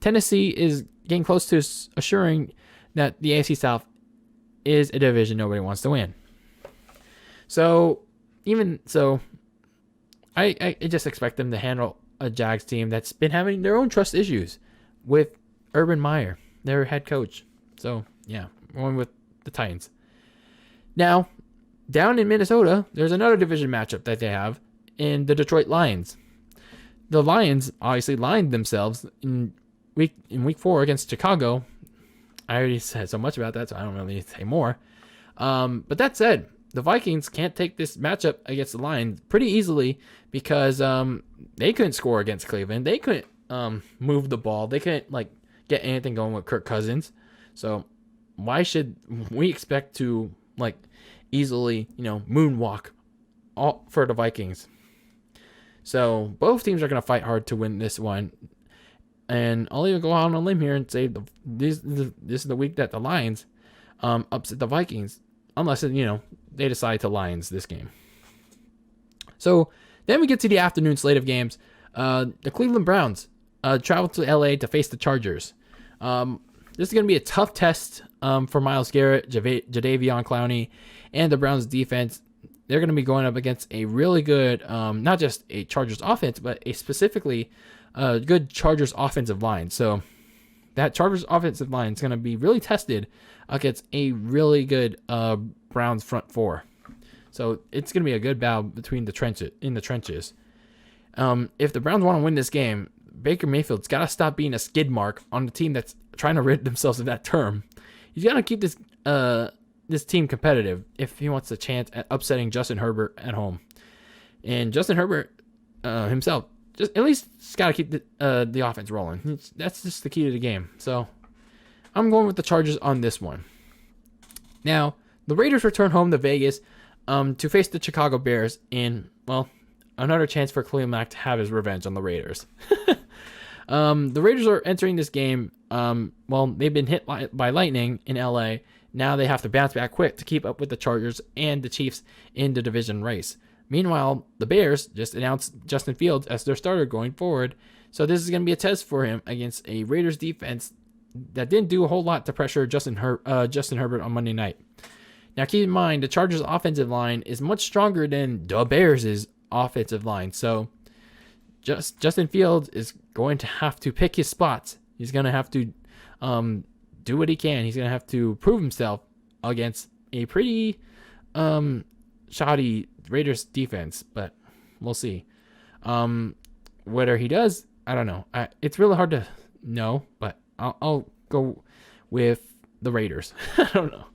Tennessee is getting close to assuring that the AFC South is a division nobody wants to win. So, I just expect them to handle a Jags team that's been having their own trust issues with Urban Meyer, their head coach. So, yeah, going with the Titans. Now, down in Minnesota, there's another division matchup that they have in the Detroit Lions. The Lions obviously lined themselves in week 4 against Chicago. I already said so much about that, so I don't really need to say more. But that said, the Vikings can't take this matchup against the Lions pretty easily, because they couldn't score against Cleveland. They couldn't move the ball. They couldn't get anything going with Kirk Cousins. So why should we expect to easily moonwalk all for the Vikings? So both teams are going to fight hard to win this one. And I'll even go out on a limb here and say this is the week that the Lions upset the Vikings, unless they decide to Lions this game. So then we get to the afternoon slate of games. The Cleveland Browns travel to LA to face the Chargers. This is going to be a tough test for Myles Garrett, Jadeveon Clowney, and the Browns defense. They're going to be going up against a really good, not just a Chargers offense, but a specifically good Chargers offensive line. So that Chargers offensive line is going to be really tested against a really good Browns front four. So it's going to be a good battle between the trenches. If the Browns want to win this game, Baker Mayfield's got to stop being a skid mark on the team that's trying to rid themselves of that term. He's got to keep this team competitive if he wants a chance at upsetting Justin Herbert at home. And Justin Herbert himself just at least got to keep the offense rolling. That's just the key to the game. So I'm going with the Chargers on this one. Now, the Raiders return home to Vegas to face the Chicago Bears in, another chance for Khalil Mack to have his revenge on the Raiders. The Raiders are entering this game, they've been hit by lightning in LA. Now they have to bounce back quick to keep up with the Chargers and the Chiefs in the division race. Meanwhile, the Bears just announced Justin Fields as their starter going forward. So this is going to be a test for him against a Raiders defense that didn't do a whole lot to pressure Justin Herbert on Monday night. Now keep in mind, the Chargers offensive line is much stronger than the Bears' offensive line. So Justin Fields is going to have to pick his spots. He's going to have to do what he can. He's going to have to prove himself against a pretty shoddy Raiders defense, but we'll see. Whether he does, I don't know. It's really hard to know, but I'll go with the Raiders. I don't know.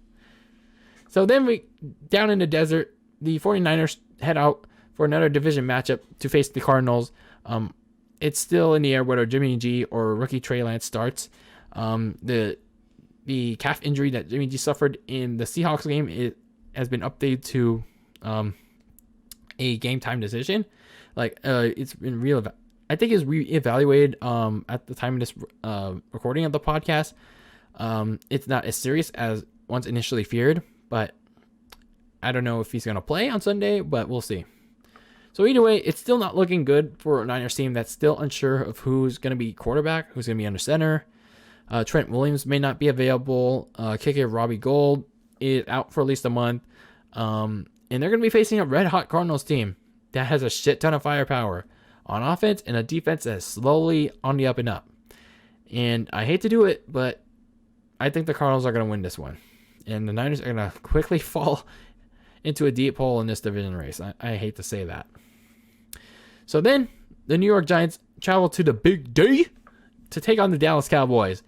So then down in the desert, the 49ers head out for another division matchup to face the Cardinals. It's still in the air whether Jimmy G or rookie Trey Lance starts. The calf injury that Jimmy G suffered in the Seahawks game has been updated to a game time decision. It's been I think it's reevaluated at the time of this recording of the podcast. It's not as serious as once initially feared, but I don't know if he's going to play on Sunday, but we'll see. So either way, it's still not looking good for a Niners team that's still unsure of who's going to be quarterback, who's going to be under center. Trent Williams may not be available. Kicker Robbie Gould is out for at least a month. And they're going to be facing a red-hot Cardinals team that has a shit ton of firepower on offense and a defense that is slowly on the up and up. And I hate to do it, but I think the Cardinals are going to win this one. And the Niners are going to quickly fall into a deep hole in this division race. I hate to say that. So then, the New York Giants travel to the Big D to take on the Dallas Cowboys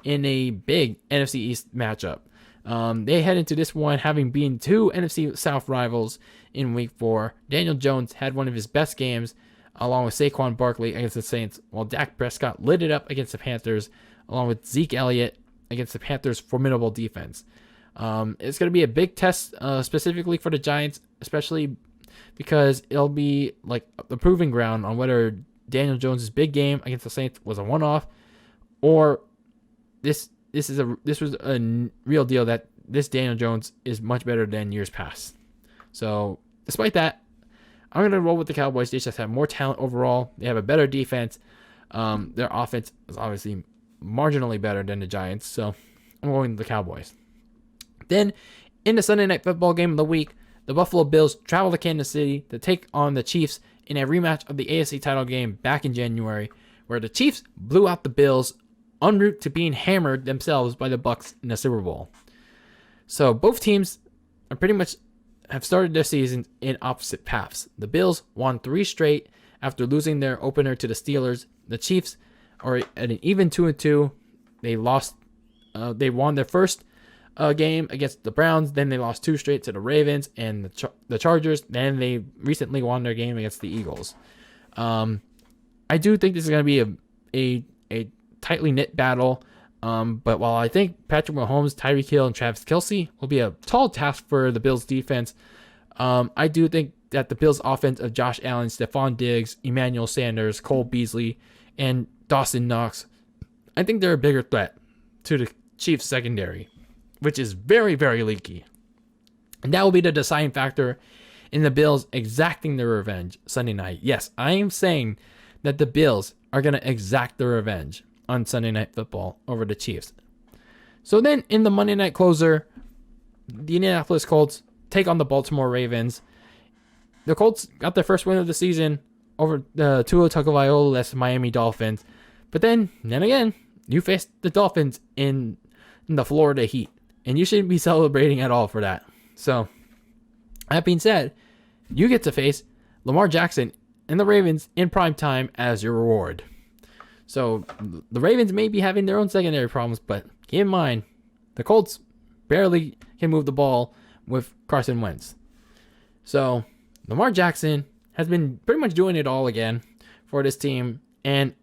in a big NFC East matchup. They head into this one having been two NFC South rivals in Week 4. Daniel Jones had one of his best games along with Saquon Barkley against the Saints, while Dak Prescott lit it up against the Panthers along with Zeke Elliott against the Panthers' formidable defense. It's going to be a big test specifically for the Giants, especially because it'll be like the proving ground on whether Daniel Jones' big game against the Saints was a one-off or this was a real deal, that this Daniel Jones is much better than years past. So despite that, I'm going to roll with the Cowboys. They just have more talent overall. They have a better defense. Their offense is obviously marginally better than the Giants, so I'm going with the Cowboys. Then, in the Sunday Night Football game of the week, the Buffalo Bills travel to Kansas City to take on the Chiefs in a rematch of the AFC title game back in January, where the Chiefs blew out the Bills en route to being hammered themselves by the Bucs in the Super Bowl. So both teams are pretty much have started their season in opposite paths. The Bills won 3 straight after losing their opener to the Steelers. The Chiefs are at an even 2-2. They lost. They won their first game against the Browns. Then they lost 2 straight to the Ravens and the Chargers. Then they recently won their game against the Eagles. I do think this is going to be a tightly knit battle. But while I think Patrick Mahomes, Tyreek Hill, and Travis Kelce will be a tall task for the Bills defense, I do think that the Bills offense of Josh Allen, Stephon Diggs, Emmanuel Sanders, Cole Beasley, and Dawson Knox, I think they're a bigger threat to the Chiefs secondary, which is very, very leaky. And that will be the deciding factor in the Bills exacting their revenge Sunday night. Yes, I am saying that the Bills are going to exact their revenge on Sunday Night Football over the Chiefs. So then in the Monday night closer, the Indianapolis Colts take on the Baltimore Ravens. The Colts got their first win of the season over the Tua Tagovailoa-less Miami Dolphins. But then again, you face the Dolphins in the Florida Heat, and you shouldn't be celebrating at all for that. So that being said, you get to face Lamar Jackson and the Ravens in prime time as your reward. So the Ravens may be having their own secondary problems, but keep in mind, the Colts barely can move the ball with Carson Wentz. So Lamar Jackson has been pretty much doing it all again for this team. And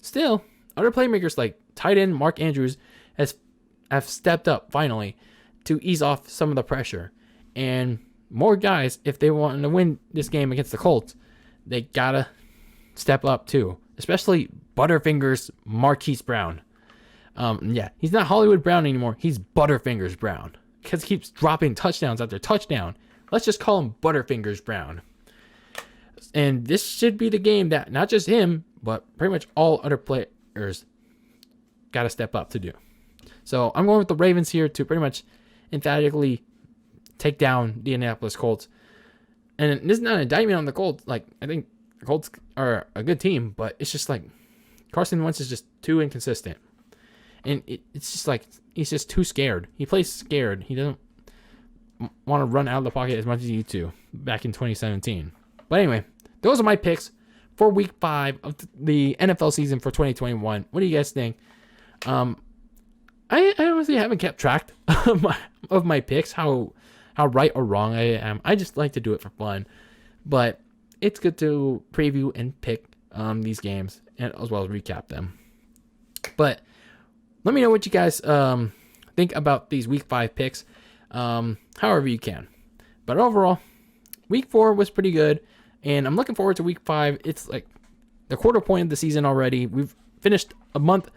still, other playmakers like tight end Mark Andrews have stepped up finally to ease off some of the pressure. And more guys, if they want to win this game against the Colts, they gotta step up too. Especially Butterfingers Marquise Brown. He's not Hollywood Brown anymore. He's Butterfingers Brown. Because he keeps dropping touchdowns after touchdown. Let's just call him Butterfingers Brown. And this should be the game that not just him, but pretty much all other players got to step up to do. So I'm going with the Ravens here to pretty much emphatically take down the Indianapolis Colts. And this is not an indictment on the Colts. Like, I think the Colts are a good team, but it's just like Carson Wentz is just too inconsistent. And it's just like he's just too scared. He plays scared. He doesn't want to run out of the pocket as much as he used to back in 2017. But anyway, those are my picks for Week 5 of the NFL season for 2021. What do you guys think? I honestly haven't kept track of my picks, how right or wrong I am. I just like to do it for fun. But it's good to preview and pick these games and as well as recap them. But let me know what you guys think about these Week 5 picks, however you can. But overall, Week 4 was pretty good, and I'm looking forward to Week 5. It's like the quarter point of the season already. We've finished a month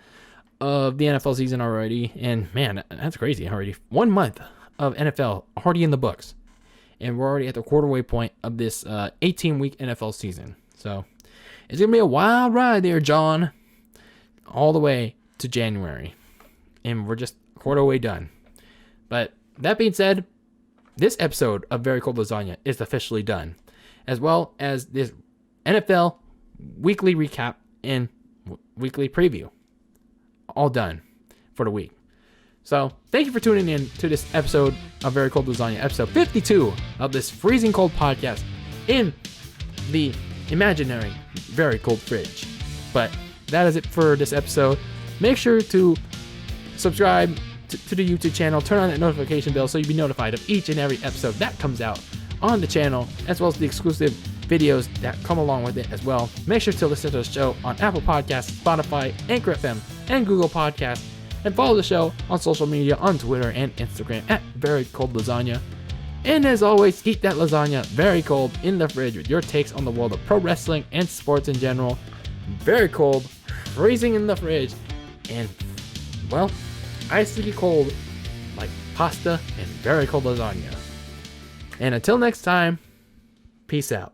of the NFL season already, and man, that's crazy already. 1 month of NFL already in the books. and we're already at the quarterway point of this 18-week NFL season. So it's going to be a wild ride there, John, all the way to January. And we're just a quarter way done. But that being said, this episode of Very Cold Lasagna is officially done, as well as this NFL weekly recap and weekly preview. All done for the week. So thank you for tuning in to this episode of Very Cold Lasagna, episode 52 of this freezing cold podcast in the imaginary very cold fridge. But that is it for this episode. Make sure to subscribe to the YouTube channel, turn on that notification bell so you'll be notified of each and every episode that comes out on the channel, as well as the exclusive videos that come along with it as well. Make sure to listen to the show on Apple Podcasts, Spotify, Anchor FM, and Google Podcasts, and follow the show on social media on Twitter and Instagram at Very Cold Lasagna. And as always, eat that lasagna very cold in the fridge with your takes on the world of pro wrestling and sports in general. Very cold, freezing in the fridge, and, well, icily cold like pasta and very cold lasagna. And until next time, peace out.